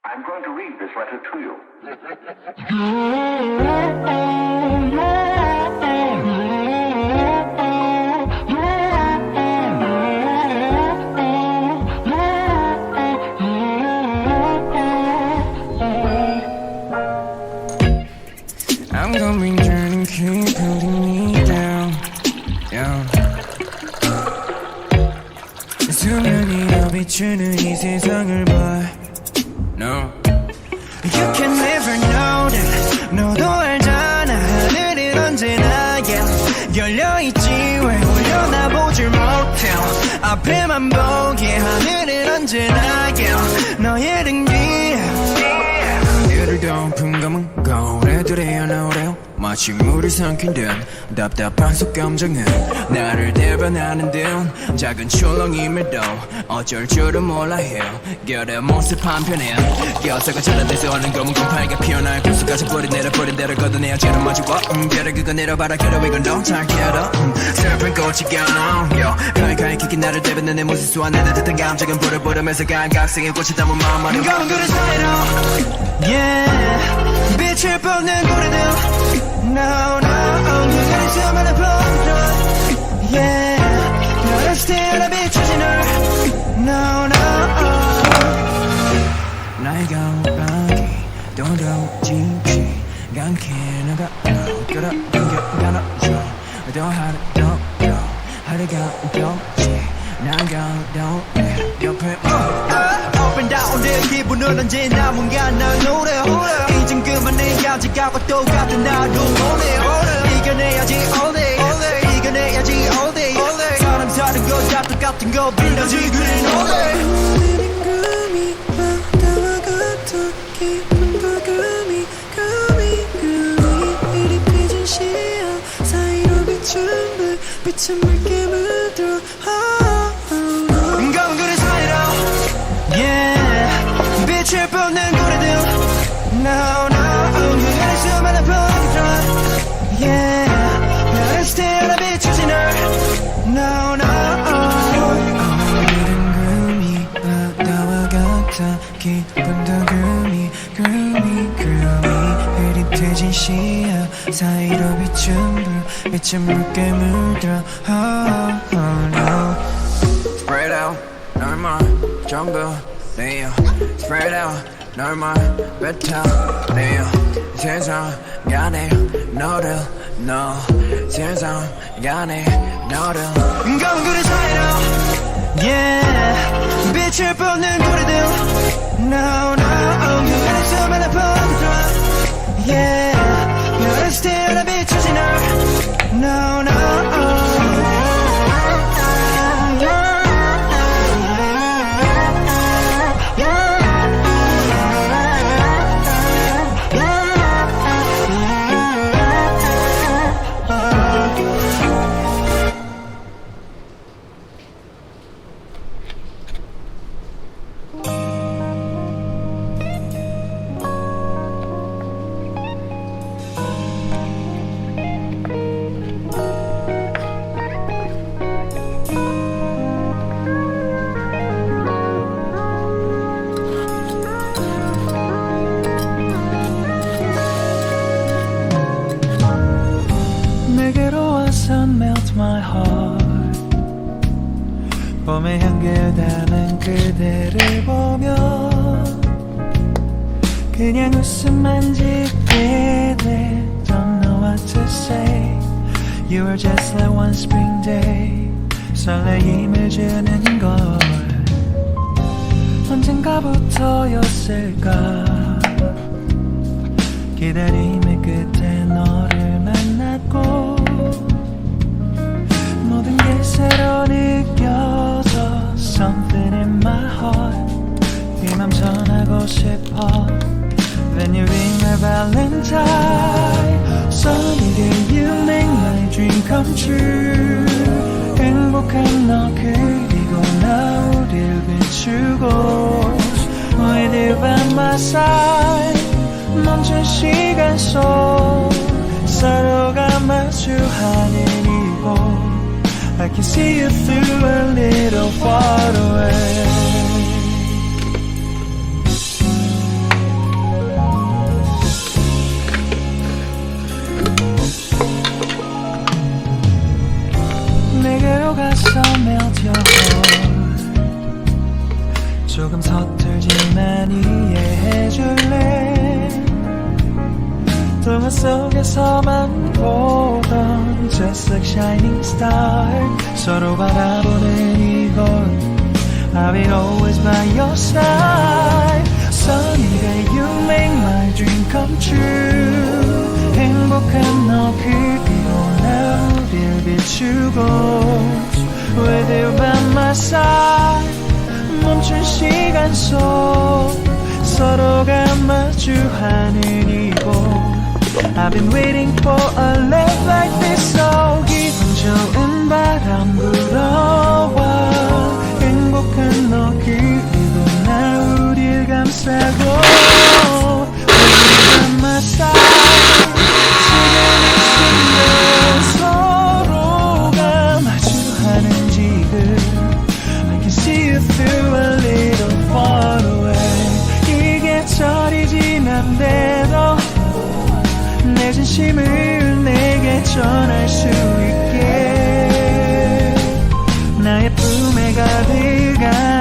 I'm going to read this letter to you. I'm coming down and keep putting me down, down. 수면이 더 비추는 이 세상을 봐. No, you can never know that. 너도 알잖아 하늘은 언제나 열려있지 왜 올려다보질 못해. 앞에만 보게 하늘은 언제나 너의 등 뒤에. 이를 덮은 검은 거울애들이 나오래요. 마치 물이 삼킨 듯 답답한 속감정은 나를 대변하는 듯 작은 출렁임에도 어쩔 줄은 몰라 해요. 결의 모습 한편에 껴서가 자라돼서 하는 검은 곰팡이가 피어날 구석까지 뿌리 내려버린 대로 걷어내야 죄를 마주워 별을 그거 내려봐라 괴로워 이건 너 잘 캐러 슬픈 꽃이 겨눠 가위가위 킥이 나를 대변해 내 모습 소환해 듯한 감정은 불을 부르면서 감각성의 꽃이 담은 마음만은 검은 그릇 사이로 yeah 빛을 뻗는 고리들 No, no, 그녀를 수많은 봄들 Yeah, 너를 스틸러 비추지 널 No, no 나의 감각이 도도지지 않게 나가 끌어당겨 나눠줘 더 하루 더 하루가 더지 나가 더 옆에 Up and down 내 기분은 언제나 뭔가 널 노래 이젠 그만해야지 가고 똑같은 나도 오네 이겨내야지 all day 이겨내야지 all day 사람 사는 거 다 똑같은 거 빌려지 그린 all day 오늘은 꿈이 바다와 같아 깊은 도금이 이리 펴진 시야 사이로 비춘 불 빛은 붉게 물들어 검은 그릇 사이로 Yeah 빛을 뻗는 고리들 No, no 그녀를 수많은 봄들 Yeah 너를 스틸러 비추지 널 No, no 오늘은 구름이 바다와 같아 깊은 도금이 흐릿해진 시야 사이로 비춘 불 빛은 붉게 물들어 Oh, no Spread out 널만 전부 내요 Spread out 널만 뱉어내요 세상 안에 너를 너 세상 안에 너를 검은 그릇 사이로 Yeah 빛을 뻗는 고리들 No, no 그녀를 수많은 봄들 Yeah 너를 스틸러 비추지 널 No, no Melt my heart 봄의 향기를 담은 그대를 보며 그냥 웃음만 짓게 돼 Don't know what to say You were just like one spring day 설레임을 주는 걸 언젠가부터였을까 기다림의 끝에 너를 만났고 모든 게 새로 느껴져 Something in my heart 이 맘 전하고 싶어 Then you ring my valentine Sunny day you make my dream come true 행복한 너 그리고 나 우릴 비추고 With you by my side 멈춘 시간 속 서로가 마주하는 이곳 I can see you through a little far away 서툴지만 이해해줄래 동화 속에서만 보던 Just like shining star 서로 바라보는 이곳 I'll be always by your side Sunny day you make my dream come true 행복한 너 그리고 나 우릴 비추고 With you by my side 멈춘 시간 속 서로가 마주하는 이곳 I've been waiting for a love like this so 기분 좋은 바람 불어와 행복한 너 그리고 나 우릴 감싸고 With my side 지금 이 순간 서로가 마주하는 지금 I can see you through a little far away 이게 철이 지난데도 내 진심을 내게 전할 수 있게 나의 품에 가득한